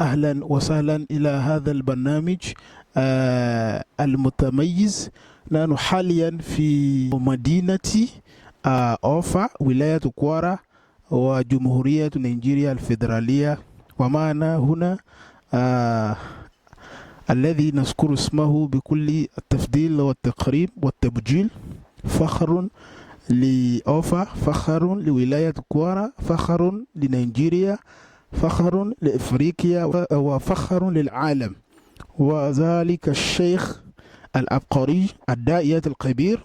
أهلا وسهلا إلى هذا البرنامج المتميز. نحن حاليا في مدينة أوفا ولاية كوارا وجمهورية نيجيريا الفيدرالية، ومعنا هنا الذي نذكر اسمه بكل التفضيل والتقريب والتبجيل. فخر لأوفا، فخر لولاية كوارا، فخر لنيجيريا، فخر لإفريقيا، وفخر للعالم، وذلك الشيخ العبقري الداعية الكبير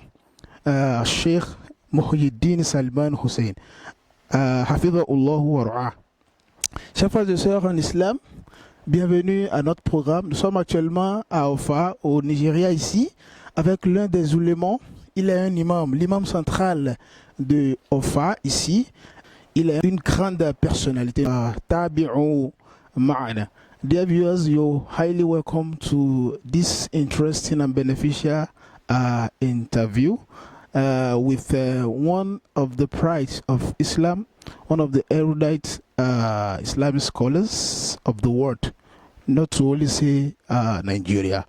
الشيخ محي الدين سلمان Hussein, حفظه الله ورعاه. Chers frères et sœurs en islam, bienvenue à notre programme. Nous sommes actuellement à Ofa, au Nigeria, ici, avec l'un des ulémas. Il est un imam, l'imam central de Ofa, ici. Il est une grande personnalité. Tabi'u ma'ana. Dear viewers, you're highly welcome to this interesting and beneficial interview with one of the prides of Islam, one of the erudite Islamic scholars of the world, not to only say Nigeria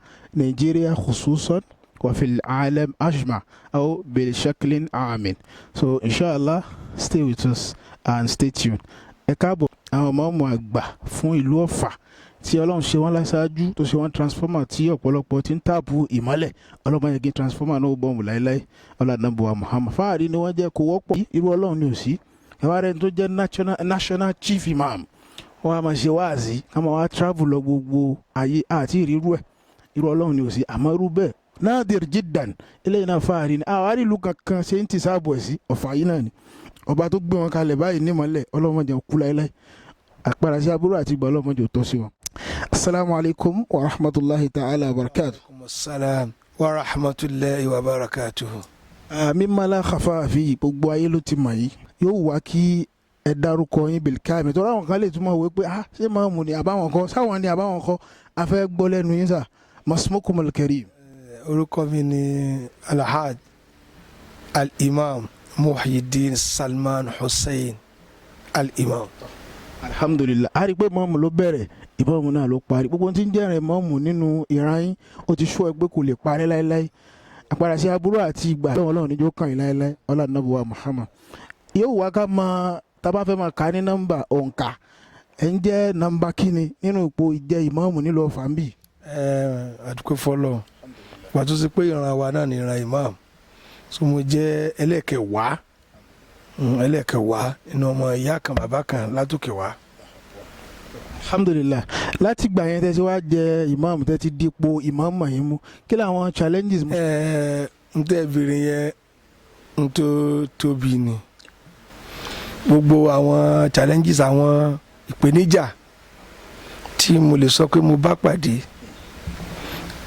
خصوصا وفي العالم أجمع أو بشكل عام. So inshallah, stay with us and stay tuned. Ẹ káàbọ̀ àwọn ọmọ àgbà fún ìlú Ọ̀fà tí Ọlọ́run ṣe wọ́n láṣáájú tó ṣe wọ́n transformer tí ọ̀pọ̀lọpọ̀ ti ń tààbù ìmọ́lẹ̀. Ọlọ́run yẹ kí transformer náà bọ̀mù láéláé ọlọ́dúnbọ̀wá Muhammad. Fáàrí ni wọ́n jẹ́ kó wọ́pọ̀ irú Ọlọ́run ni ò sí. Ẹ̀wá rẹ̀ tó jẹ́ national chief imam wọ́n á máa ṣe wáàzí ká máa wá travel lọ gbogbo ayé àti ìrírú ẹ̀. Irú Ọlọ́run ni ò sí, àmọ́ irú bẹ́ẹ̀ nadir jiddan eléyìí náà fáàrí ni àwárí ìlú kankan ṣe ń tì sáàbù ẹ̀ sí Ọ̀fà yìí náà ni. Ọba tó gbé wọn kalẹ̀ báyìí nímọ̀lẹ̀ ọlọ́mọdé kú láéláé, àpárá sí aburú àti ìgbà ọlọ́mọdé ò tọ́ sí wọn. Assalamu alaikum wa rahmatullahi ta'ala wa barakatuh. Assalam wa rahmatullahi wa barakatuh. Mimma la khafa fi, gbogbo ayé ló ti mọ̀ yìí. Yóò wá kí ẹ dárúkọ yín bil kamil. Tọ́lá àwọn kan lè túmọ̀ wé pé ṣé máàmù ni àbáwọn kan, sáwọn ni àbáwọn kan, a fẹ́ gbọ́ lẹ́nu yín sà. Masmukumul karim. Orúkọ mi ni Alhaj Al-Imam Muhyiddin Salman Hussein Al-Imam. Alhamdulillah, a rí pé mọ́mù ló bẹ̀rẹ̀, ìbọ̀mù náà ló parí. Gbogbo tí ń jẹ́rìn mọ́mù nínú ìran yín ó ti ṣó ẹgbẹ́ kò lè parí láéláé. Àpàrà sí aburú àti ìgbà lọ́wọ́ Ọlọ́run níjó kàn yín láéláé ọlá nàbùwà Muhammad. Yóò wá ká máa tábà fẹ́ máa kà ní nọ́mbà òǹkà. Ẹ ń jẹ́ nọ́mbà kíni nínú ipò ìjẹ́ ìmáàmù nílùú Ọ̀fà ń bì? Àdúpẹ́ fọlọ́ pàtó sí pé ìran wa náà ni ìran imam, so mo jẹ́ ẹlẹ́kẹ̀wàá inú ọmọ ìyá kan bàbá kan látòkè wá. Alhamdulillah, láti gbà yẹn tẹ́sí wá jẹ ìmáàmù tẹ́tí dípò ìmáàmù yín mú, kí làwọn challenges mú? N tẹ́ bèrè yẹn n tó tóbi ni, gbogbo àwọn challenges, àwọn ìpèníjà tí mo lè sọ pé mo bá pàdé,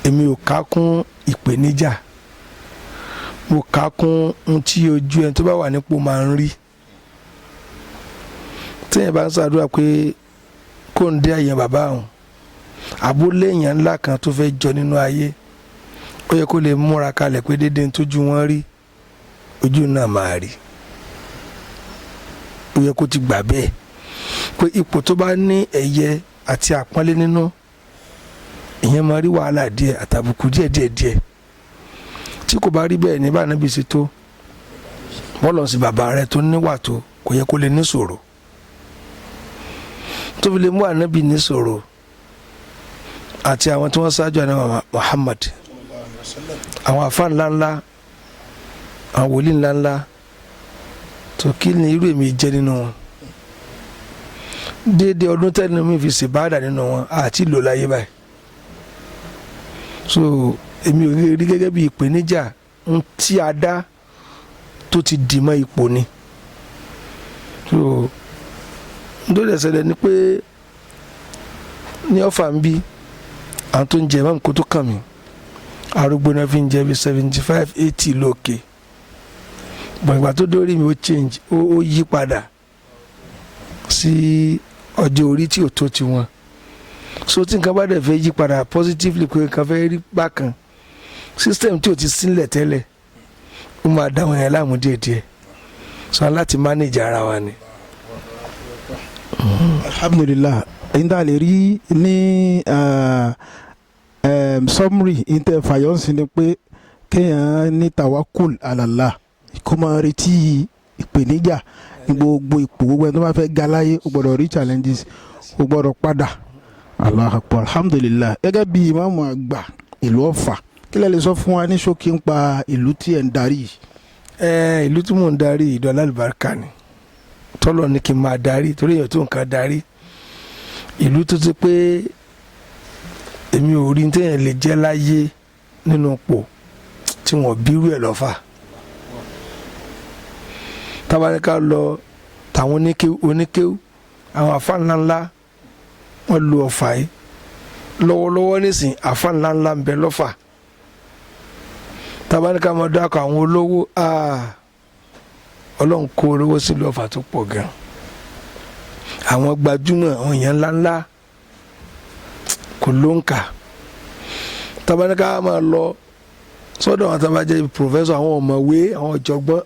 èmi ò ká kún ìpèníjà, mo ká kún ohun tí ojú ẹni tó bá wà nípò máa ń rí. Téèyàn bá ń ṣàdúrà pé kó ń dé àyè bàbá òun, àbúlé èèyàn ńlá kan tó fẹ́ jọ nínú ayé, ó yẹ kó lè múra kalẹ̀ pé déédéé ní tójú wọn rí ojú náà máa rí. Ó yẹ kó ti gbà bẹ́ẹ̀ pé ipò tó bá ní ẹ̀yẹ àti àpọ́nlé nínú, ìyẹn máa rí wàhálà díẹ̀ àtàbùkù díẹ̀. Tí kò bá rí bẹ́ẹ̀ ní bá Ànábì ṣe tó, bọ́ọ̀lù sí bàbá rẹ tó níwà tó, kò yẹ kó lè ní ṣòro. Tó fi lè mú Ànábì ní ṣòro àti àwọn tí wọ́n ṣáájú Ànábì Muhammad, àwọn àfáà ńláńlá, àwọn wòlíì ńláńlá, tó kí ni irú èmi jẹ́ nínú wọn. Déédéé ọdún tẹ́lẹ̀ mi fi ṣèbáàdà nínú wọn àti ìlò láyé báyìí. So èmi ò rí gẹ́gẹ́ bí ìpèníjà tí a dá tó ti dì mọ́ ipò ni. So nítorí ẹ̀sẹ̀lẹ̀ ni pé ní Ọ̀fà ń bí àwọn tó ń jẹ mọ́ nǹkan tó kàn mí, arúgbó náà fi ń jẹ bí 75-80 lókè. Ìgbà tó dórí mi ó change, ó yí padà sí ọjọ́ orí tí ò tó tiwọn. So tí nǹkan bá dẹ̀ fẹ́ yí padà positively pé nǹkan fẹ́ rí bákan, system tí ò ti sílẹ̀ tẹ́lẹ̀ ó máa dá wọn yẹn láàmú díẹ̀díẹ̀, so láti manage ara wa ni. Alhamdulillah, ẹ̀yin tá a lè rí ní summary interfayọ́nsì ni pé kéèyàn ní tawakul alala kó máa retí ìpèníjà ní gbogbo ipò gbogbo ẹni tó bá fẹ́ ga láyé ó gbọ́dọ̀ rí challenges ó gbọ́dọ̀ padà. Allahu Akbar, alhamdulillah. Gẹ́gẹ́ bí ìmáàmù àgbà ìlú Ọ̀fà kí lẹ lè sọ fún wa ní ṣókí ń pa ìlú tí ẹ̀ ń darí? Ìlú tí mò ń darí ìlú alálùbáríkà ni tọ́lọ̀ ní kí n máa darí torí èèyàn tó nǹkan darí ìlú tó ti pé èmi ò rí téèyàn lè jẹ́ láyé nínú pò tí wọ́n bírú ẹ̀ lọ́fà. tábàníkà lọ tàwọn oníkéwú àwọn àfáà ńláńlá wọ́n lu Ọ̀fà yìí lọ́wọ́lọ́wọ́ nísìn àfáà ńláńlá ń bẹ lọ́fà. tábàníkà máa dákọ̀ àwọn olówó Ọlọ́run kó olówó sílùú Ọ̀fà tó pọ̀ gan. àwọn gbajúmọ̀ àwọn èèyàn ńláńlá kò ló ń kà. tábàníkà máa lọ sọ́dọ̀ àwọn tábàjẹ́ pòfẹ́sọ̀ àwọn ọ̀mọ̀wé àwọn ọ̀jọ̀gbọ́n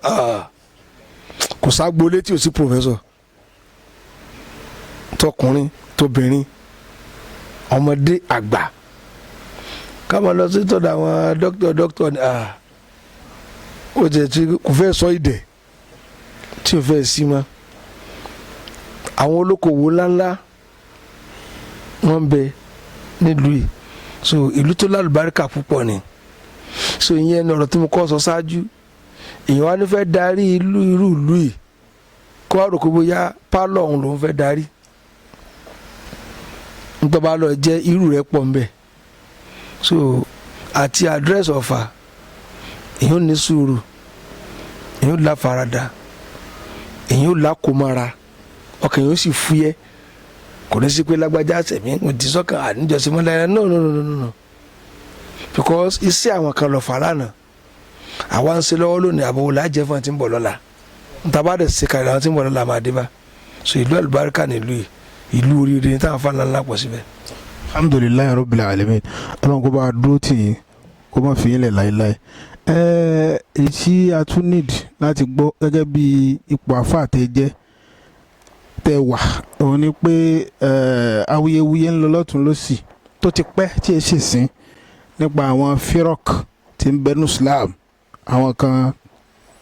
kò ságbolé tí ò sí pòfẹ́sọ̀ tọkùnrin tóbìnrin ọmọdé àgbà ká máa lọ sí tọ́dọ̀ àwọn dókítà ni ó jẹ́ tí kò fẹ́ sọ ìdẹ̀ tí ò fẹ́ sí mọ́. àwọn olókoòwò ńláńlá wọ́n ń bẹ nílùú yìí so ìlú tó lálùbáríkà púpọ̀ ni so ìyẹn ní ọ̀rọ̀ tí mo kọ́ sọ ṣáájú èèyàn wá ní fẹ́ darí irú ìlú yìí kó wá rò pé bóyá pálọ̀ ọ̀hún lòún fẹ́ darí nítorí bá lọ jẹ́ irú rẹ̀ pọ̀ ńbẹ̀ so àti àdírẹ́sì Ọ̀fà èèyàn ní sùúrù èèyàn la farada èèyàn la kòmára ọkàn yóò sì fúyẹ́ kò ní sí pé lágbájá sẹ̀mí kò dì sọ́kàn àníjọsìn mọ́lẹ́rẹ́ no because iṣẹ́ àwọn kan lọ fà lánàá àwa ń ṣe lọ́wọ́ lónìí àbọ̀wò lájẹ́ fún àti ń bọ̀ lọ́la ntaba dẹ̀ ṣe kàrí àwọn tí ń bọ̀ lọ́la máa dé bá so ìlú àlùbáríkà nílùú yìí ìlú oríire ní táwọn fáńlá ńlá pọ̀ síbẹ̀. alhamdulilayi rabbil alamin Ọlọ́run kó bá a dúró tì yín kó má fi yín lẹ̀ láéláé. èyí tí a tún need láti gbọ́ gẹ́gẹ́ bí ipò àfáà tẹ́ jẹ́ tẹ́ wà òun ni pé awuyewuye ń lọ lọ́tún lọ́sì tó ti pẹ́ tí ẹ ṣe sìn nípa àwọn firok tí ń bẹnu Islam àwọn kan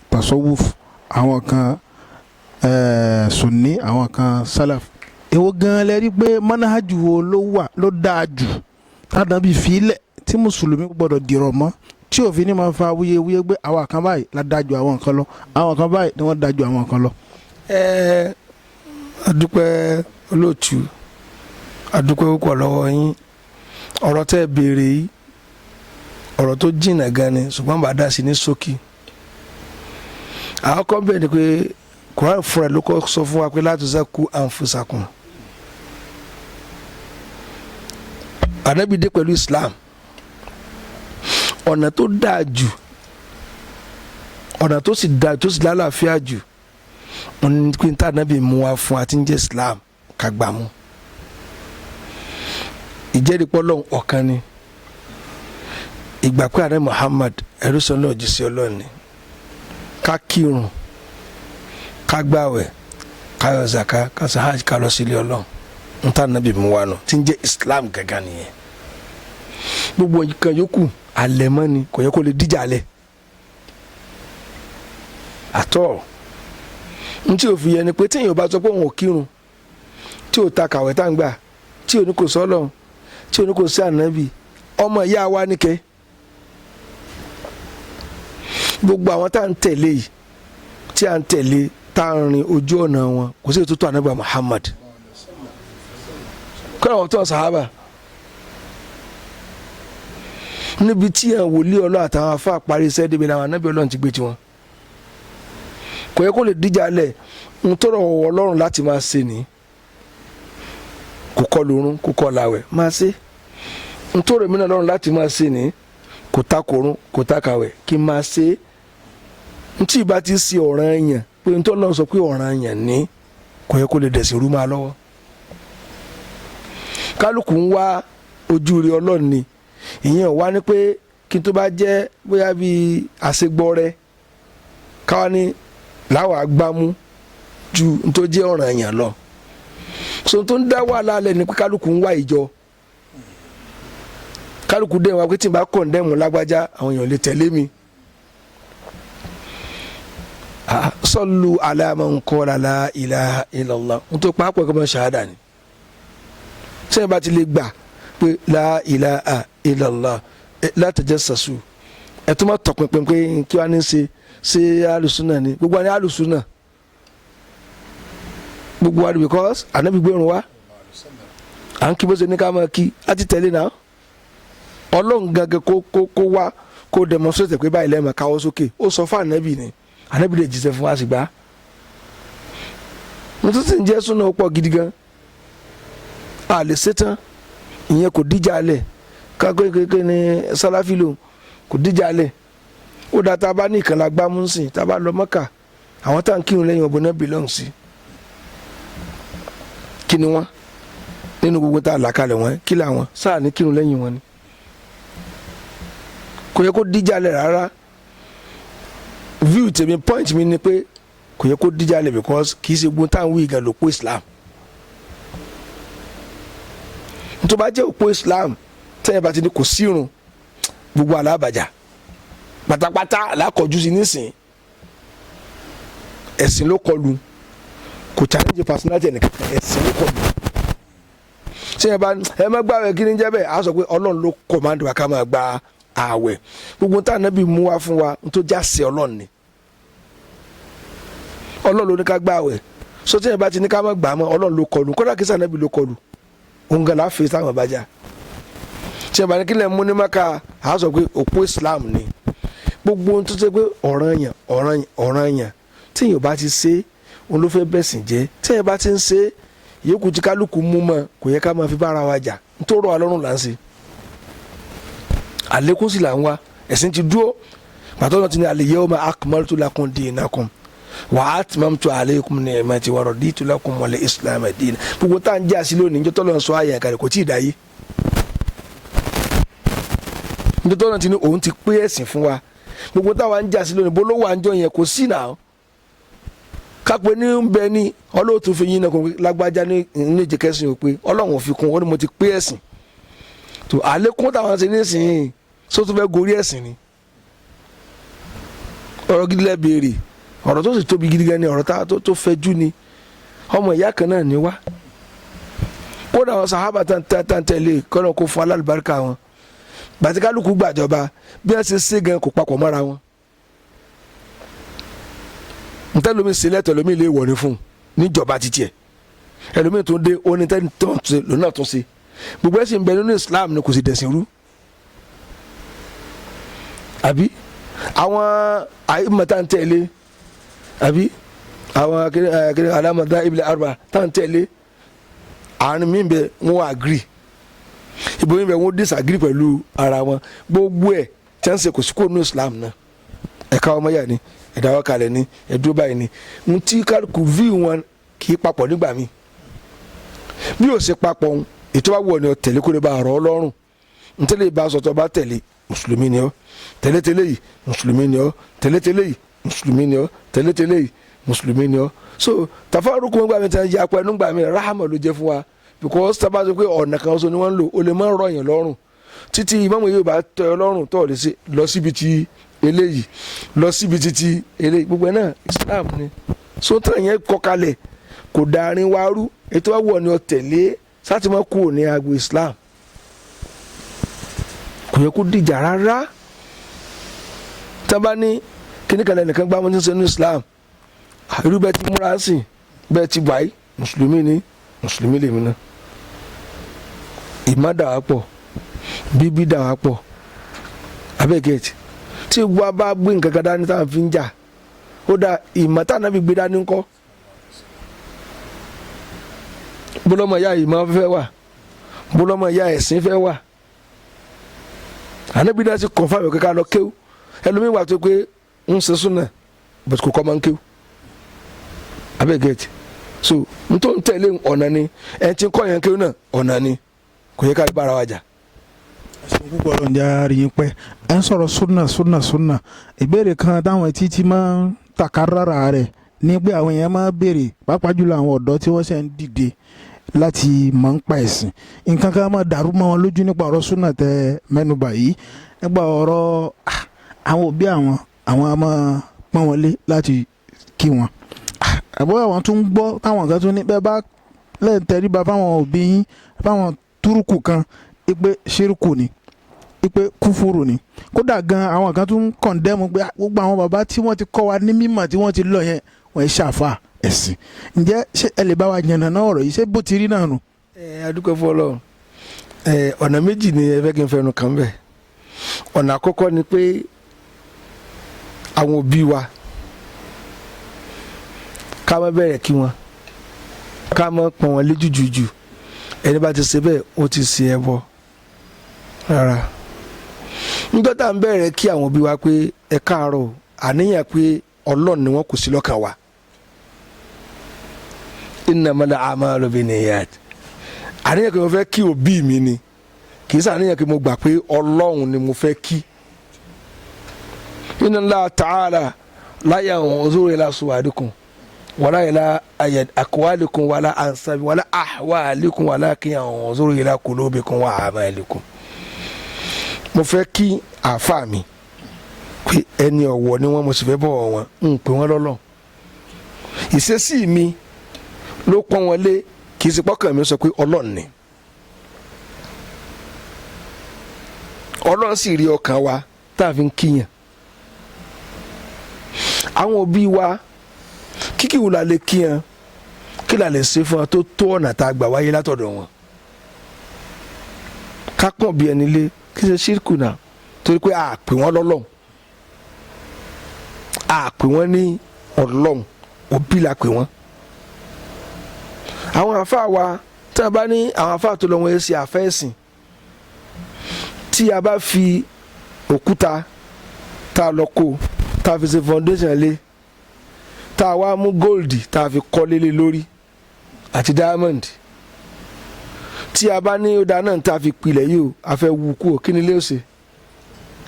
tasawuf àwọn kan sunni àwọn kan salaf. èwo gan lẹ rí pé manahaju wo ló dáa jù tàbí fílẹ̀ tí mùsùlùmí gbọ́dọ̀ dìrọ̀ mọ́ tí òfin ní máa fa awuyewuye gbé àwọn kan báyìí la dájú àwọn kan lọ àwọn kan báyìí ni wọ́n dájú àwọn kan lọ. adúpẹ́ olóòtú adúpẹ́ púpọ̀ lọ́wọ́ yín ọ̀rọ̀ tẹ́ béèrè yìí ọ̀rọ̀ tó jìnnà gan ni ṣùgbọ́n bá dá sí ní ṣókí. àwọn kan bẹ́ẹ̀ ni pé Quran fúnra ló kọ́ sọ fún wa pé la tuzakku anfusakum. Ànábì dé pẹ̀lú Islam ọ̀nà tó dáa jù ọ̀nà tó sì dáa tó sì lálàáfíà jù ọ̀nà ní pé níta Ànábì mú wa fún àti ń jẹ́ Islam kagbà mú. ìjẹ́rìípọ́ Ọlọ́run ọ̀kan ni ìgbà pé ààrẹ Muhammad ẹrú sọ náà jí sí Ọlọ́run ni ká kírun ká gbàwẹ̀ ká yọ zaka ká ṣe hajj ká lọ sílé Ọlọ́run níta Ànábì mú wa nù tí ń jẹ́ Islam gàgà nìyẹn. gbogbo nǹkan yòókù alẹ́ mọ́ ni kò yẹ kó lè díjà alẹ́ àtọ́ n tí o fi yẹ ni pé téèyàn bá sọ pé òun ò kírun tí o ta kàwé tá ń gbà tí o ní kò sọ Ọlọ́run tí o ní kò sí Ànábì ọmọ ìyá wa níkẹ́ gbogbo àwọn tá à ń tẹ̀lé yìí tí à ń tẹ̀lé tá à ń rin ojú ọ̀nà wọn kò sí ètùtù Ànábì Muhammad kọ́ra wọn tó ń sàhábà níbi tí àwọn wòlíì Ọlọ́run àtàwọn afá parí iṣẹ́ débi làwọn Ànábì Ọlọ́run ti gbé tiwọn kò yẹ kó lè díjà lẹ̀ ń tọrọ Ọlọ́run láti máa ṣe ní kò kọ́ lórun kò kọ́ làwẹ̀ máa ṣe ń tọrọ èmi náà Ọlọ́run láti máa ṣe ní kò ta kòrun kò ta kàwẹ̀ kí n máa ṣe ń tí ìbá ti ṣe ọ̀ranyàn pé ń tọ́ lọ́n sọ pé ọ̀ranyàn ní kò yẹ kó lè dẹ̀sìn rú máa lọ́wọ́ kálukú ń wá ojú rí Ọlọ́run ni ìyẹn ò wá ní pé kí n tó bá jẹ́ bóyá bíi àṣegbọ́rẹ́ káwa ní láwọn agbámú ju n tó jẹ́ ọ̀ranyàn lọ so tó ń dá wàhálà lẹ̀ ní pé kálukú ń wá ìjọ kálukú dẹ̀ wá pé tí n bá kọ̀ǹdẹ́mù lágbájá àwọn èèyàn lè tẹ̀lé mi. Sallu ala man qala la ilaha illallah n tó pàápàá kọ́ mọ́ ṣahada ni sẹ́yìn bá ti lè gbà pé la ilaha illallah la tajassasu ẹ̀ tó má tọpinpin pé kí wàá ní ṣe alùsùnà ni gbogbo wa ní alùsùnà gbogbo wa ni because ànábì gbẹ̀rún wa à ń kí bó ṣe ní ká máa kí á ti tẹ̀lé náà ọlọ́run gangan kó wá kó demonstrate pé báyìí lẹ́ẹ̀mọ̀ káwọ́ sókè ó sọ fún ànábì ni ànábì lè jíṣẹ́ fún wa sì gbà mo tún sì ń jẹ́ súnà ó pọ̀ gidi gan a lè ṣetán ìyẹn kò díjà lẹ̀ kákó kékeré ní sálàfílò kò díjà lẹ̀ ó dáa tá a bá ní ìkànnì agbámú sìn tá a bá lọ Mọ́kà àwọn tá à ń kírun lẹ́yìn ọ̀bọ̀n náà belong sí kí ni wọ́n nínú gbogbo tá a là kalẹ̀ wọ́n kí làwọn sáà ní kírun lẹ́yìn wọn ni kò yẹ kó díjà lẹ̀ rárá view tèmi point mi ni pé kò yẹ kó díjà lẹ̀ because kì í ṣe gbogbo táwọn wí gan lòpó Islam tó bá jẹ́ òpó Islam tẹ́yìn bá ti ní kò sírun gbogbo alábàjá pátápátá làkọjú sí nísìn ẹ̀sìn ló kọlù kò challenge personality ẹnìkan ẹ̀sìn ló kọlù tẹ́yìn bá ẹ má gbààwẹ̀ kí ni jẹ́ bẹ́ẹ̀ á sọ pé Ọlọ́run ló command wa ká máa gba ààwẹ̀ gbogbo tá ànábì mú wá fún wa tó jáse Ọlọ́run ni Ọlọ́run ló ní ká gbààwẹ̀ so tẹ́yìn bá ti ní ká má gbà á mọ́ Ọlọ́run ló kọlù kódà kí sànábì ló kọlù òun gan láfi táwọn bá já tí a bá ní kí lè mú ní Mákà á sọ pé òpó Islam ni gbogbo ohun tó ṣe pé ọ̀ranyàn tí èèyàn bá ti ṣe òun ló fẹ́ bẹ̀sìn jẹ́ tí èèyàn bá ti ń ṣe ìyókù tí kálukú mú mọ́ kò yẹ ká máa fi bára wa jà nítorí ọ̀rọ̀ Ọlọ́run là ń ṣe àlékún sì là ń wá ẹ̀sìn ti dúró pàtó náà ti ní al-yawma akmaltu lakum dinakum wa atmamtu alaykum ni'mati wa raditu lakum al-islam dinan gbogbo tá à ń jẹ́ àṣì lónìí níjọ́ tọ́lọ́ sọ àyà kàrẹ́ kò tí ì dáyé níjọ́ tọ́lọ́ ti ní òun ti pé ẹ̀sìn fún wa gbogbo táwa ń jẹ́ àṣì lónìí bó ló wà ń jọ yẹn kò sí náà kápẹ́ ní ń bẹ ní ọlọ́ọ̀tún fi yín náà kò lágbájá ní ìjẹ́kẹ́sìn ò pé Ọlọ́run ò fi kún ó ní mo ti pé ẹ̀sìn tó àlékún táwọn ṣe nísìnyí sótú fẹ́ gorí ẹ̀sìn ni ọ̀rọ̀ gidi lẹ́ béèrè ọ̀rọ̀ tó sì tóbi gidi gan ni ọ̀rọ̀ tó fẹjú ni ọmọ ìyá kan náà ni wá kódà àwọn sàhábà tán tẹ̀lé kọ́nà kó fún alálùbáríkà wọn gbàtí kálukú gbàjọba bí wọ́n ṣe ṣe gan kò papọ̀ mọ́ra wọn ntẹ́lómi sílẹ̀ tẹ̀lómi lè wọ̀ ní fún níjọba títí ẹ̀ ẹlòmíì tó dé ó ní tẹ́ni tó ń ṣe lónà tó ṣe gbogbo ẹ̀sìn ń bẹ nínú Islam ni kò sì dẹ̀sìn rú àbí àwọn àìmọ̀tá ń tẹ̀lé àbí àwọn akéré alámọ̀dá ibìlẹ̀ arba tá à ń tẹ̀lé àárín mi bẹ wọn agree ìbò mi bẹ wọn disagree pẹ̀lú ara wọn gbogbo ẹ̀ tí wọ́n ń ṣe kò sí kó nínú Islam náà ẹ̀ka ọmọ yà ni ẹ̀dáwọ́ kalẹ̀ ni ẹ̀dúró báyìí ni n tí kálukú view wọn kì í papọ̀ nígbà míì bí ó ṣe papọ̀ ètò àwọ̀ ni ọ tẹ̀lé kó lè bá ọ̀rọ̀ Ọlọ́run ntẹ́lẹ̀ bá sọ̀tọ̀ bá tẹ̀lé mùsùlùmí ni ọ tẹ̀lé yìí mùsùlùmí ni ọ tẹ̀lé yìí mùsùlùmí ni ọ tẹ̀lé yìí mùsùlùmí ni ọ so tafaruku wọn gbà mí tẹ̀ yà pẹ́ nígbà mí rahama ló jẹ́ fún wa because tábà sọ pé ọ̀nà kan sọ ni wọ́n ń lò ó lè má rọ̀ yẹn lọ́rùn títí ìmáàmù yóò bá tẹ́ ọ lọ́rùn tó lè ṣe lọ síbi tí eléyìí lọ síbi títí eléyìí gbogbo ẹ̀ náà Islam ni sótàn yẹn kọkalẹ̀ kò darin wa rú ètò àwọ̀ ni ọ tẹ̀lé sátìmọ́ kúrò ní agbo Islam kò yẹ kó dìjà rárá tábà ní kíníkan lẹ́nìkan gbá wọn ní sẹ́nu Islam irú bẹ́ẹ̀ ti múra sí bẹ́ẹ̀ ti wáyé mùsùlùmí lèmi náà ìmá dà wá pọ̀ bíbí dà wá pọ̀ abẹ́gẹ́tì tí wọ́n bá gbé nǹkan kan dání táwọn fi ń jà ó dá ìmọ̀ táwọn náà fi gbé dání ńkọ́ bọ́lọ́mọ ya ìmọ̀ fẹ́ wà bọ́lọ́mọ ya ẹ̀sìn fẹ́ wà ànábì náà ti confirm ẹ̀kọ́ ká lọ kéwù ẹlòmíín wà tó pé ń ṣe súnà but kò kọ́ máa ń kéwù abẹ́gẹ́tì so n tó ń tẹ̀lé ọ̀nà ni ẹ̀ ti kọ́ yẹn kéwù náà ọ̀nà ni kò yẹ ká lè bára wa jà. púpọ̀ ló ń já rí yín pẹ́ ẹ̀ ń sọ̀rọ̀ súnà ìbéèrè kan táwọn etí ti máa ń takarara rẹ̀ ní pé àwọn èèyàn máa béèrè pàápàá jùlọ àwọn ọ̀dọ́ tí wọ́n ṣe ń dìde láti mọ̀ ń pa ẹ̀sìn nǹkan kan máa dàrú mọ́ wọn lójú nípa ọ̀rọ̀ súnà tẹ mẹ́nubà yìí nípa ọ̀rọ̀ àwọn òbí àwọn a máa pọ́n wọn lé láti kí wọn àbọ̀ àwọn tún ń gbọ́ táwọn kan tún ní bẹ́ẹ̀ bá lẹ́yìn tẹríba fáwọn òbí yín fáwọn túrùkù kan ipe ṣírùkù ni ipe kúfúrù ni kódà gan àwọn kan tún kọ̀ǹdẹ́mù pé gbogbo àwọn bàbá tí wọ́n ti kọ́ wa ní mímọ̀ tí wọ́n ti lọ yẹn wọ́n ṣàfà ẹ̀sìn ǹjẹ́ ṣé ẹ lè bá wa yànnà náà ọ̀rọ̀ yìí ṣé bó ti rí náà nù. adúpẹ́ fún Ọlọ́run ọ̀nà méjì ni ẹ fẹ́ kí n fẹnu kàn bẹ́ẹ̀ ọ̀nà àkọ́kọ́ ni pé àwọn òbí wa ká má bẹ̀rẹ̀ kí wọn ká má pọ́n wọn lé jùjùjù ẹni bá ti ṣe bẹ́ẹ̀ ó ti ṣe ẹbọ rárá nígbà tá à ń bẹ̀rẹ̀ kí àwọn òbí wa pé ẹ káàárọ̀ àníyàn pé Ọlọ́run ni wọ́n kò sí lọ́kàn wa innamal a'malu binniyat àníyàn pé mo fẹ́ kí òbí mi ni kì í sàníyàn pé mo gbà pé Ọlọ́run ni mo fẹ́ kí inna Allah ta'ala la yanzuru ila suwarikum wala ila aqwalikum wala ansabi wala ahwalikum walakin yanzuru ila qulubikum wa a'malikum mo fẹ́ kí àáfà mi pé ẹni ọ̀wọ̀ ni wọ́n mo sì fẹ́ bọ̀wọ̀ wọn ń pè wọ́n lọ́lọ́ ìṣesí mi ló pọ́n wọn lé kì í sì pọ́kàn mi sọ pé Ọlọ́run ni Ọlọ́run sì rí ọkàn wa tá a fi ń kíyàn àwọn òbí wa kíkì wò la lè kíyàn kí la lè ṣe fún wa tó tó ọ̀nà tá a gbà wáyé látọ̀dọ̀ wọn ká pọ̀n bí ẹni lé kí ṣe ṣírkù náà torí pé a pè wọ́n lọ́lọ́run a pè wọ́n ní Ọlọ́run òbí la pè wọ́n àwọn àfáà wa tí a bá ní àwọn àfáà tó lọ wọn ṣe àfẹ́sìn tí a bá fi òkúta tá a lọ kó tá a fi ṣe foundation lé tá a wá mú gold tá a fi kọ́ lélẹ̀ lórí àti diamond tí a bá ní ọ̀dà náà tá a fi pilẹ̀ yìí o a fẹ́ wú kú o kí ni ilé ó ṣe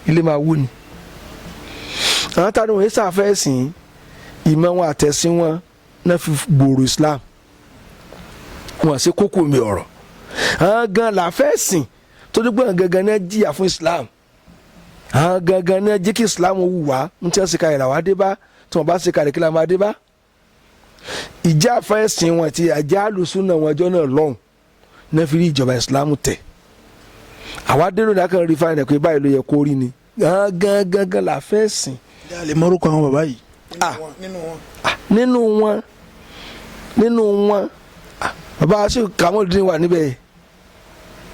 ilé máa wú ni àwọn tá a ní wọn ṣe àfẹ́sìn ìmọ̀ wọn àtẹ̀sìn wọn náà fi gbòòrò Islam wọn ṣe kókó mi ọ̀rọ̀ àwọn gan la fẹ́ sìn tó dúpọ̀ gangan náà jìyà fún Islam àwọn gangan náà jẹ́ kí Islam wù wá ń tí wọ́n ṣe kalẹ̀ làwọn adé bá tí wọ́n bá ṣe kalẹ̀ kí la máa dé bá ìjà fẹ́ sìn wọn àti àjà àlùsùn náà wọn ọjọ́ náà lọ́hùn náà fi rí ìjọba Islam tẹ̀ àwa dé lónìí akàn rí fáìnà pé báyìí ló yẹ kó rí ni àwọn gangan la fẹ́ sìn. ìyá lè mọ́rúkọ àwọn bàbá yìí. nínú wọn bàbá ṣé Kamaldeen wà níbẹ̀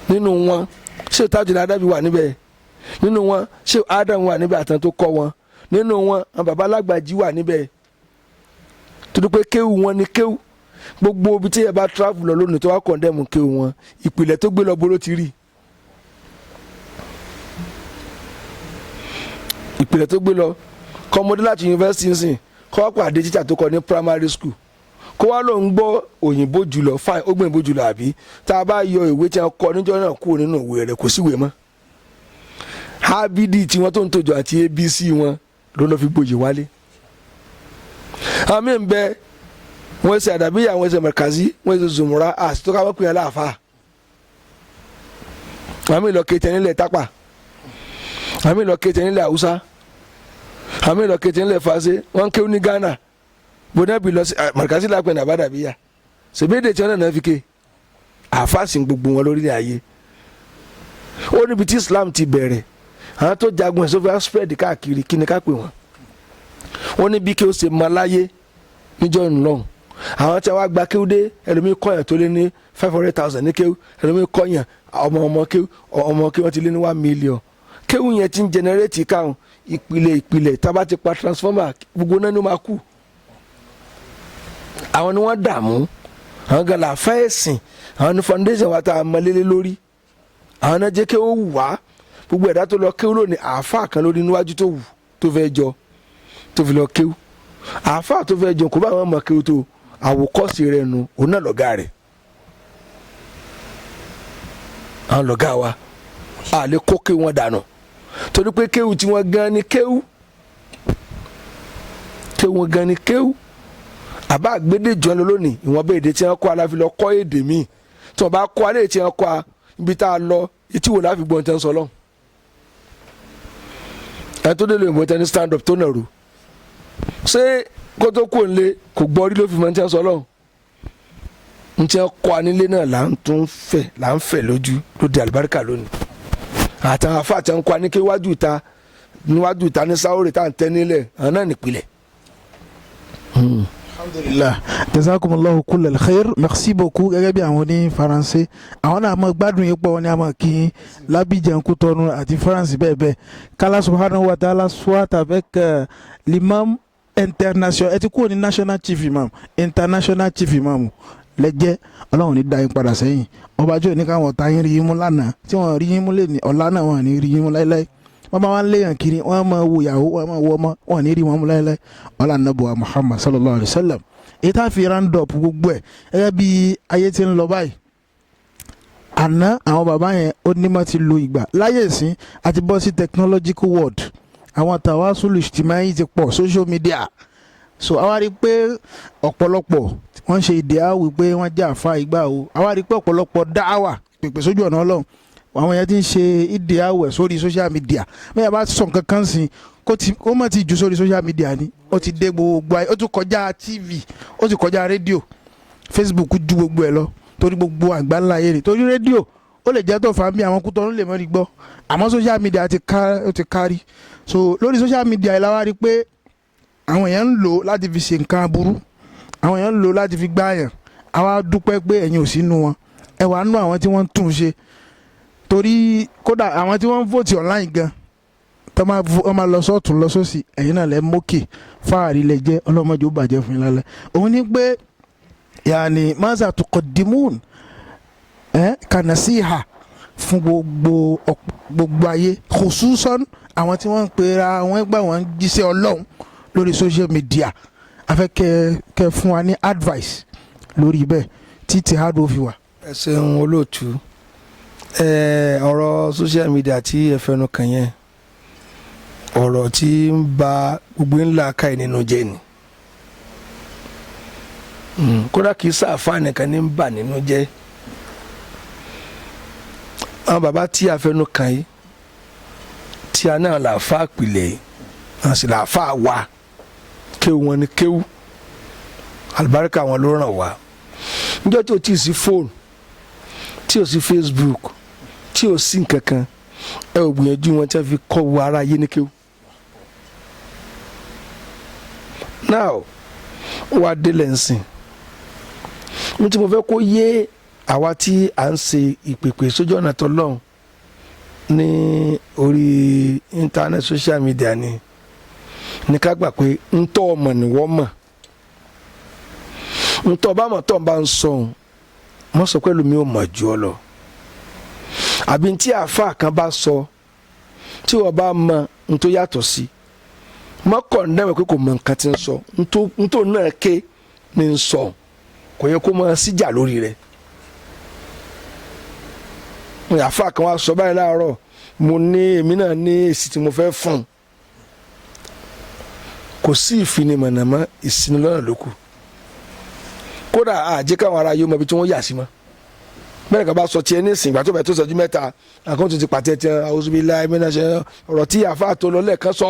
nínú wọn ṣé Tajul Adabi wà níbẹ̀ nínú wọn ṣé Adam wà níbẹ̀ àtàn tó kọ́ wọn nínú wọn àwọn bàbá Alágbàjí wà níbẹ̀ tó dúpẹ́ kéwù wọn ni kéwù gbogbo ibi tí ẹ bá travel lọ lónìí tó wá kọ̀ndẹ́mù kéwù wọn ìpìlẹ̀ tó gbé lọ bó ló ti rí ìpìlẹ̀ tó gbé lọ kọ́mọdé láti yunifásitì nsìn kọ́ wá pàdé tíṣà tó kọ́ ní primary school kó wá ló ń gbọ́ òyìnbó jùlọ fine ó gbọ́ òyìnbó jùlọ àbí tá a bá yọ ìwé tí wọ́n kọ níjọ́ náà kúrò nínú ìwé rẹ̀ kò síwèé mọ́ abd tí wọ́n tó ń tòjọ́ àti abc wọn ló lọ́ fi gbòye wálé àmì ń bẹ wọ́n ṣe àdàbíyà wọ́n ṣe mọ̀kàzí wọ́n ṣe zòmùrà àti tó ká wọ́n pè é láàfà àmì lọ kéte nílẹ̀ tápà àmì lọ kéte nílẹ̀ haúsá àmì lọ kéte nílẹ̀ fàṣẹ wọ́n kéwú ní Ghana bọ́dàbí lọ sí mọ̀kàzí lápẹ̀ ní àbádàbíyà ṣèbédè tí wọ́n náà fi ké àfàsìn gbogbo wọn lórílẹ̀ ayé ó níbi tí Islam ti bẹ̀rẹ̀ àwọn tó jagun ẹ̀sọ́ fẹ́ spread káàkiri kí ni ká pè wọ́n ó ní bí kí ó ṣe mọ láyé níjọ́ ìlọ́hùn àwọn tí wọ́n gba kéwúdé ẹlòmíì kọ́yàn tó lé ní 500,000 ní kéwú ẹlòmíì kọ́yàn ọmọ kéwú wọ́n ti lé ní 1 million kéwú yẹn ti ń generate káwọn ìpìlẹ̀ tábà ti pa transformer gbogbo náà ló máa kú àwọn ni wọ́n dààmú àwọn gan la fẹ́ ẹ̀sìn àwọn ni foundation wa tá a mọ lélẹ̀ lórí àwọn náà jẹ́ kéwú wù wá gbogbo ẹ̀dá tó lọ kéwú lónìí àáfàá kan lórí níwájú tó wù tó fẹ́ jọ tó fi lọ kéwú àáfàá tó fẹ́ jọ kó bá wọn mọ kéwú tó àwòkọ́sí rẹ̀ nu òun náà lọ́gá rẹ̀ àwọn lọ́gá wa a lè kó kéwú wọn dànù torí pé kéwú tí wọ́n gan ni kéwú wọn gan ni kéwú àbá àgbédè jọ lọ lónìí ìwọ̀n bẹ́ẹ̀ èdè tí wọ́n kọ́ aláfi lọ kọ́ èdè míì tí wọ́n bá kọ́ alẹ́ tí wọ́n kọ́ ibi tá a lọ etí wò láfi gbọ́n tẹ́ ń sọ lọ́hùn. ẹ tó délé ìmọ̀ tẹ́ni stand up tó nà rú ṣé kótó kò ń lé kò gbọ́ rí ló fi mọ̀ tẹ́ ń sọ lọ́hùn. n tí wọ́n kọ́ anílé náà là ń fẹ̀ lójú ló di àlùbáríkà lónìí. àtàwọn afá àti àwọn kọ́ aníké níwájú ìta ní sáwórì tá à ń tẹ́ nílẹ̀ àwọn náà nípìnlẹ̀. Alhamdulillah, jazakumullahu kullal khair, merci beaucoup. Gẹ́gẹ́ bí àwọn ní Faransé àwọn náà mọ̀ gbádùn yín pọ̀ wọn ni a mọ̀ kí l'Abidjan Cotonou àti France bẹ́ẹ̀ bẹ́ẹ̀. Qu'Allah subhanahu wa ta'ala soit avec l'imam international, ẹ ti kúrò ní national chief imam, international chief imam lẹ́jẹ́ ọlọ́run ní dá yín padà sẹ́yìn. Ọba jọ ní káwọn ọ̀tá yín rí yín mú lánàá tí wọ́n rí yín mú lé ní ọ̀la náà wọ́n ní rí yín mú láéláé. Wọ́n máa ń léyàn kiri wọ́n máa wo ìyàwó wọ́n máa wo ọmọ wọ́n ní rí wọn mú láéláé. Ọlá nàbùwà Muhammad sallallahu alayhi wa sallam. Èyí tá a fi round up gbogbo ẹ̀ gẹ́gẹ́ bí ayé ti ń lọ báyìí. Àná àwọn bàbá yẹn ó ní má ti lo ìgbà láyé ìsín àti bọ́ sí technological world. Àwọn tàwásùlù ìjtìmáyì ti pọ̀ social media. So àwa rí i pé ọ̀pọ̀lọpọ̀ wọ́n ṣe ìdíyàwó pé wọ́n jẹ́ àfa ìgbà o. Àwa rí i pé ọ̀pọ̀lọpọ̀ dáwà pèpè sójú ọ̀nà Ọlọ́run. Àwọn yẹn ti ń ṣe ìdíyàwó ẹ̀ sórí social media. Bẹ́ẹ̀ bá sọ nǹkan kan sí kó má ti jù sórí social media ni. Ó ti dé gbogbo ayé, ó tún kọjá TV, ó ti kọjá rédíò, Facebook ju gbogbo ẹ̀ lọ torí gbogbo àgbáńlá ayé rẹ̀. Torí rédíò ó lè jẹ́ tó fà á bí àwọn Kútọ́nù lè mọ́ rí gbọ́. Àmọ́ social media ó ti kárí. So lórí social media yìí la wá rí pé àwọn èèyàn ń lò láti fi ṣe nǹkan aburú, àwọn èèyàn ń lò láti fi gbáyàn. Àwa dúpẹ́ pé ẹ̀yin ò sí nù wọn, ẹ wà nù àwọn tí wọ́n ń tún ṣe. Torí kódà àwọn tí wọ́n ń vote online gan tó máa lọ sọ́ọ̀tún lọ sósì ẹ̀yin náà lẹ́ mókè fáàrí lẹ jẹ́ ọlọ́mọdé ó bàjẹ́ fún yín lálẹ́. Òun ní pé yàní maza tuqaddimun kanasiha fún gbogbo ayé khususan àwọn tí wọ́n ń pera wọn gbà wọ́n ń jíṣẹ́ Ọlọ́run lórí social media. A fẹ́ kẹ́ fún wa ní advice lórí bẹ́ẹ̀ títí hard fi wà. ẹ ṣeun olóòtú ọ̀rọ̀ social media tí ẹ fẹnu kàn yẹn ọ̀rọ̀ tí ń ba gbogbo ńlá káì nínú jẹ́ ni kódà kì í sáfà nìkan ní ń bà nínú jẹ́. àwọn bàbá tí a fẹnu kàn yìí tí a náà làáfà pìlẹ̀ yìí a sì làáfà wà kéwù wọn ni kéwù àlùbáríkà wọn ló ràn wá. níjọ́ tí o ti sí fóònù tí o sí Facebook tí o sí nǹkankan ẹ ò gbìyànjú wọn tí a fi kọ́ wo ara yé ní kéwù. now wàá délẹ̀ nsìn ní tí mo fẹ́ kó yé àwa tí à ń ṣe ìpèpè sójú ọ̀nà t'Ọlọ́run ní orí internet social media ni ká gbà pé ntọ́ ọmọ ni wọ́n mọ̀ ntọ́ bá mọ̀ tọ́ bá ń sọ mọ́ sọ pé lómi ò mọ̀ jù ọ lọ àbí tí àáfàá kan bá sọ tí wọ́n bá mọ̀ ntọ́ yàtọ̀ sí mọ́ kọ̀ndẹ́mẹ̀ pé kò mọ̀ nǹkan tí ń sọ ntọ́ náà ké ní ń sọ kò yẹ kó máa síjà lórí rẹ̀. àáfàá kan wá sọ báyìí láàárọ̀ mo ní èmi náà ní èsì tí mo fẹ́ fún un kò sí ìfinimọ̀nàmọ́ ìsinilọ́nà lókù kódà àjẹ́ káwọn ará yóò mọ ibi tí wọ́n yà sí mọ́ bẹ́ẹ̀ ká bá sọ tiẹ̀ ní ìsìn ìgbà tó bẹ̀ tó sọ́jú mẹ́ta àkóńtò ti pàtẹ́ tiẹ̀ àwòsùnbíláì mẹ́nàṣẹ́ ọ̀rọ̀ tí àáfàá tó lọ lẹ́ẹ̀kan sọ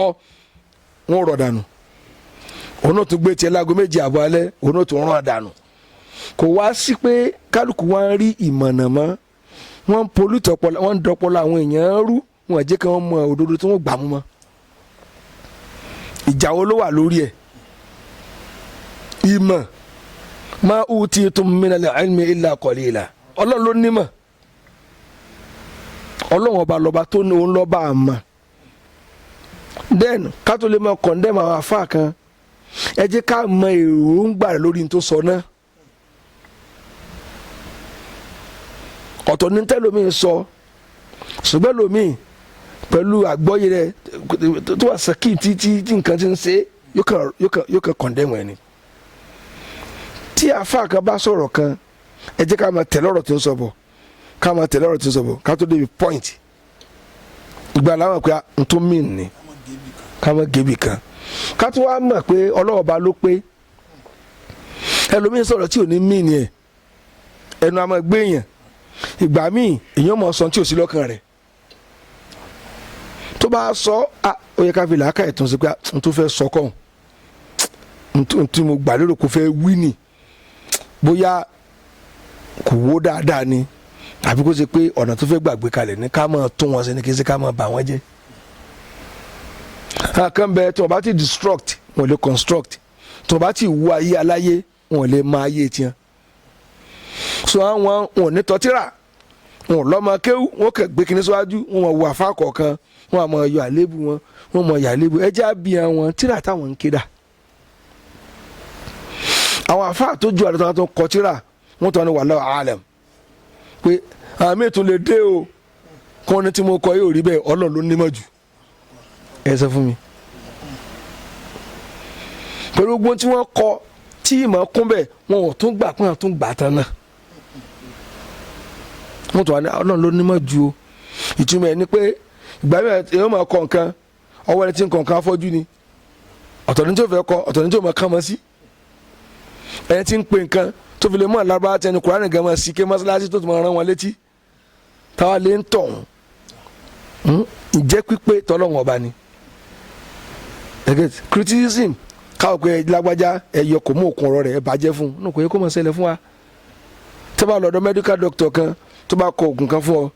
wọ́n rọ̀ dànù òun náà tún gbé tiẹ̀ láago méjì àbọ̀ alẹ́ òun náà tún rán dànù kò wá sí pé kálukú wá ń rí ìmọ̀nàmọ́ wọ́n ń polútọ̀ ọpọlọ wọ́n ń dọpọlọ àwọn èèyàn rú wọn àjẹ́ kí wọ́n mọ òdodo tí wọ́n gbà mú mọ́ ìjà wo ló wà lórí ẹ̀ ìmọ̀ ma utitum minal ilmi illa qalila ọlọ́run ló nímọ̀ ọlọ́run ọba lọ́ba tó ní òun lọ́ba àmọ́ then ká tó lè mọ condemn àwọn afá kan ẹ jẹ́ ká mọ èròǹgbà rẹ̀ lórí tó sọ náà ọ̀tọ̀ ní tẹ́lómi sọ ṣùgbọ́n lómi pẹ̀lú àgbọ́yé rẹ̀ tó wà sẹ́kì tí nǹkan ti ń ṣe yóò kàn condemn ẹni tí àfáà kan bá sọ̀rọ̀ kan ẹ jẹ́ ká máa tẹ̀lé ọ̀rọ̀ tí ń sọ bọ̀ ká máa tẹ̀lé ọ̀rọ̀ tí ń sọ bọ̀ ká tó débi point ìgbà làwọn pé n tó mìn ní ká máa gébi kan ká tó wá mọ̀ pé ọlọ́wọ́ bá ló pé ẹlòmíín sọ̀rọ̀ tí ò ní mí ni ẹ̀ ẹnu a máa gbé èèyàn ìgbà míì èèyàn mọ̀ sọ tí ò sí lọ́kàn rẹ̀ tó bá sọ ó yẹ ká fi làákà ẹ̀tàn sí pé n tó fẹ́ sọ kọ́ n tí mo gbà lérò kó fẹ́ wí nì bóyá kò wó dáadáa ni àbí kó ṣe pé ọ̀nà tó fẹ́ gbàgbé kalẹ̀ ní ká máa tún wọn sí ni kí n ṣe ká máa bà wọ́n jẹ́ àkàn bẹ tí wọ́n bá ti destruct wọn lè construct tí wọ́n bá ti wú ayé aláyé wọn lè máa ayé tiẹ̀ so àwọn wọn ní tọ́tíra wọn lọ́mọ kéwú wọn kẹ̀ gbé kinní síwájú wọn mọ̀ wọ àfa kọ̀ọ̀kan wọn mọ̀ yọ àlébù wọn mọ̀ yà àlébù ẹjẹ́ àbí àwọn tíra táwọn ń kéda àwọn àfa tó ju àdúrà tó kọ tíra wọn tọ́ ni wallahu alam pé àmì ètò lè dé o kọ́ ni tí mo kọ yóò rí bẹ́ẹ̀ Ọlọ́run ló nímọ̀ jù ẹ sọ fún mi pẹ̀lú gbogbo tí wọ́n kọ tí ìmọ̀ kún bẹ́ẹ̀ wọn ò tún gbà pé wọn tún gbà tán náà wọ́n tún wà ní Ọlọ́run ló nímọ̀ jù o ìtumọ̀ ẹ̀ ni pé ìgbà mẹ́rin èèyàn máa kọ nǹkan ọwọ́ ẹni tí ń kọ nǹkan afọ́jú ni ọ̀tọ̀ ní tí ó fẹ́ kọ ọ̀tọ̀ ní tí ó máa kàn mọ́ sí ẹni tí ń pe nǹkan tó fi lè mú àlábá tẹni Kùránì gan máa sí ké mọ́sálásí tó tún máa rán wọn létí táwa lè ń tọ̀ ìjẹ́ pípé tọ́lọ́wọ̀n ọba ni criticism káwọ́ pé lágbájá ẹ̀yọ kò mú òkun ọ̀rọ̀ rẹ̀ ẹ̀ bàjẹ́ fún un kò yẹ kó máa ṣẹlẹ̀ fún wa tó bá lọ́dọ̀ medical doctor kan tó bá kọ oògùn kan fún ọ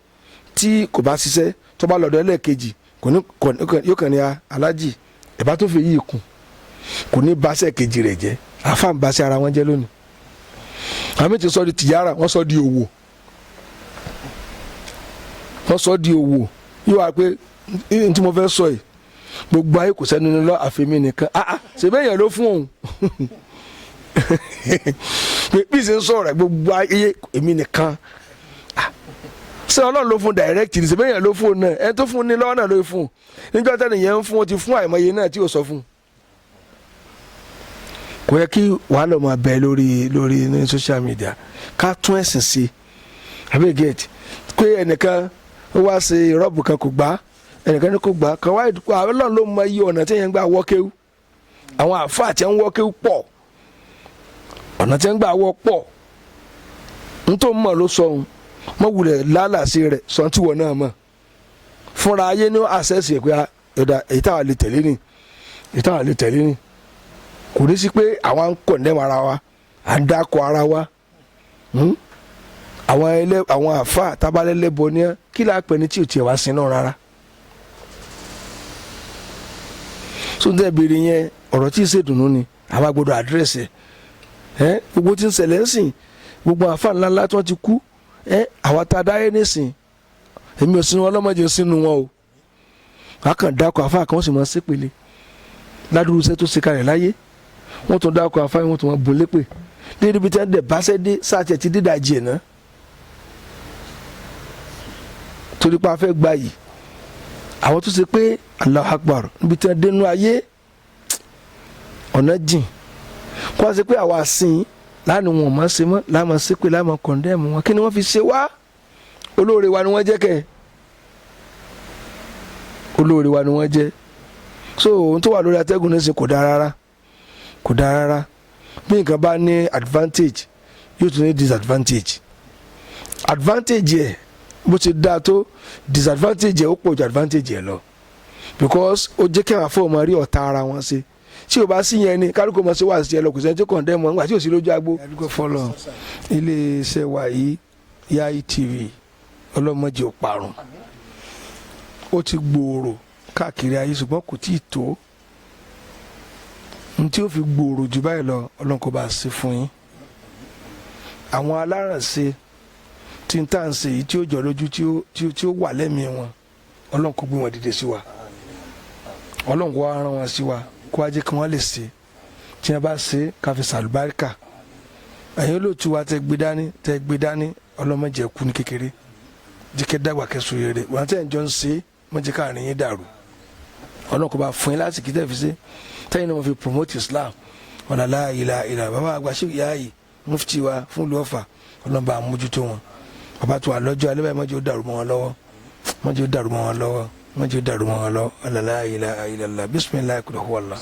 tí kò bá ṣiṣẹ́ tó bá lọ́dọ̀ ẹlẹ́ẹ̀kejì yóò kàn ní alájì ẹ̀ bá tó fi yí ikùn kò ní baṣẹ́ kejì rẹ̀ jẹ́ àfa ń baṣẹ́ ara wọn jẹ́ lónìí àmì ti sọ di tìyára wọ́n sọ di òwò yóò wá pé ní tí mo fẹ́ sọ yìí gbogbo ayé kò sẹ́ni lọ àfẹ́mi nìkan ṣèbẹ́ yẹn ló fún òun bí ṣe ń sọ̀rọ̀ gbogbo ayé èmi nìkan ṣé Ọlọ́run ló fún direct ní ṣèbẹ́ yẹn ló fún òun náà ẹni tó fún ní lọ́wọ́ náà ló fún níjọ́ tẹ́lẹ̀ yẹn ń fún ó ti fún àìmọye náà tí ò sọ fún kò yẹ kí wàhálà máa bẹ lórí ní social media ká tún ẹ̀sìn sí àbí gẹ̀ẹ́tì pé ẹnìkan ó wá ṣe rọ́ọ̀bù kan kò gbá ẹnìkan ní kò gbá kan wáyé dùkú Ọlọ́run ló mọ iye ọ̀nà tí yẹn ń gbà wọ́kéwú àwọn àfáà tí ń wọ́kéwú pọ̀ ọ̀nà tí ń gbà wọ́ pọ̀ nítorí mọ̀ ló sọ ohun mọ̀ wulẹ̀ lálàsí rẹ̀ sọ tí wọ́n náà mọ̀ fúnra ayé ní àṣẹ́sì ẹ̀ pé èyí táwa lè tẹ̀lé ni kò ní sí pé àwa ń kọ̀ndẹ́mù ara wa à ń dákọ̀ ara wa àwọn àfa tábàlẹ́lẹ́bọ ní kí la pè ní tí ò tiẹ̀ wá sí náà rárá sóńtẹ́ béèrè yẹn ọ̀rọ̀ tí ì ṣèdùnnú ni àwa gbọ́dọ̀ àdírẹ́sì ẹ̀ gbogbo tí ń ṣẹlẹ̀ ń sìn gbogbo àfa ńláńlá tí wọ́n ti kú àwa tá a dáyé nísìn èmi ò sínú ọlọ́mọdé sínú wọn o àkàn dákọ̀ àfa kan ó sì máa ṣépele ládùúgbò iṣẹ́ tó ṣe kalẹ̀ láyé wọ́n tún dákọ̀ àfa yẹn wọ́n tún máa bùn lépè lédi bí tí wọ́n dẹ̀ bá ṣẹ́ dé sáà tiẹ̀ ti dídàjì ẹ̀ náà torí pé a fẹ́ gba yìí àwọn tó ṣe pé Allahu Akbar níbi tí wọ́n dénú ayé ọ̀nà jìn kó wá ṣe pé àwa sìn lánàá wọn máa ṣe mọ́ láàmú ṣe pé láàmú kọ̀ndẹ́mù wọn kí ni wọ́n fi ṣe wá olóore wa ni wọ́n jẹ́ kẹ́ olóore wa ni wọ́n jẹ́ so ohun tó wà lórí atẹ́gùn ní í ṣe kò dáa rárá bí nǹkan bá ní advantage yóò tún ní disadvantage advantage yẹ bó ti dáa tó disadvantage yẹ ó pọ̀ ju advantage yẹ lọ because ó jẹ́ kí àwọn afọ́ ọmọ rí ọ̀tá ara wọn ṣe tí o bá sí yẹn ni kálukú ọmọ ṣe wà sí ẹ lọ kò sẹ́ni tó kàn dẹ́ mọ́ nígbà tí ò sí lójú agbó. ẹdúgbò fọlọ iléeṣẹ́ wa yìí Yayi TV ọlọ́mọdé ò parun ó ti gbòòrò káàkiri ayé ṣùgbọ́n kò tí ì tó n tí ó fi gbòòrò jù báyìí lọ Ọlọ́run kó bá a ṣe fún yín àwọn alárànṣe tí n tà ń ṣe yìí tí ó jọ lójú tí ó wà lẹ́mìí wọn Ọlọ́run kó gbé wọn dìde sí wa Ọlọ́run kó wá rán wọn sí wa kó wá jẹ́ kí wọ́n lè ṣe tí wọ́n bá ṣe ká fi sàlùbáríkà ẹ̀yin olóòtú wa tẹ́ gbé dání ọlọ́mọdé kú ní kékeré jẹ́ kẹ́ dàgbà kẹ́sùn rere wọ́n tẹ́ ń jọ ń ṣe mọ́jẹ́ káàrin yín dàrú Ọlọ́run kó bá fún yín láti kí tẹ́ fi ṣe tẹ́yìn náà wọ́n fi promote Islam ọ̀nà la ilaha illa bàbá àgbà Sheikh Yayi mufti wa fún ìlú Ọ̀fà Ọlọ́run bá mójútó wọn bàbá tó wà lọ́jọ́ alẹ́ báyìí mọ́jẹ́ ó dàrú mọ́ wọn lọ́wọ́ ọ̀nà la ilaha illallah bismillah kúrò huwallah.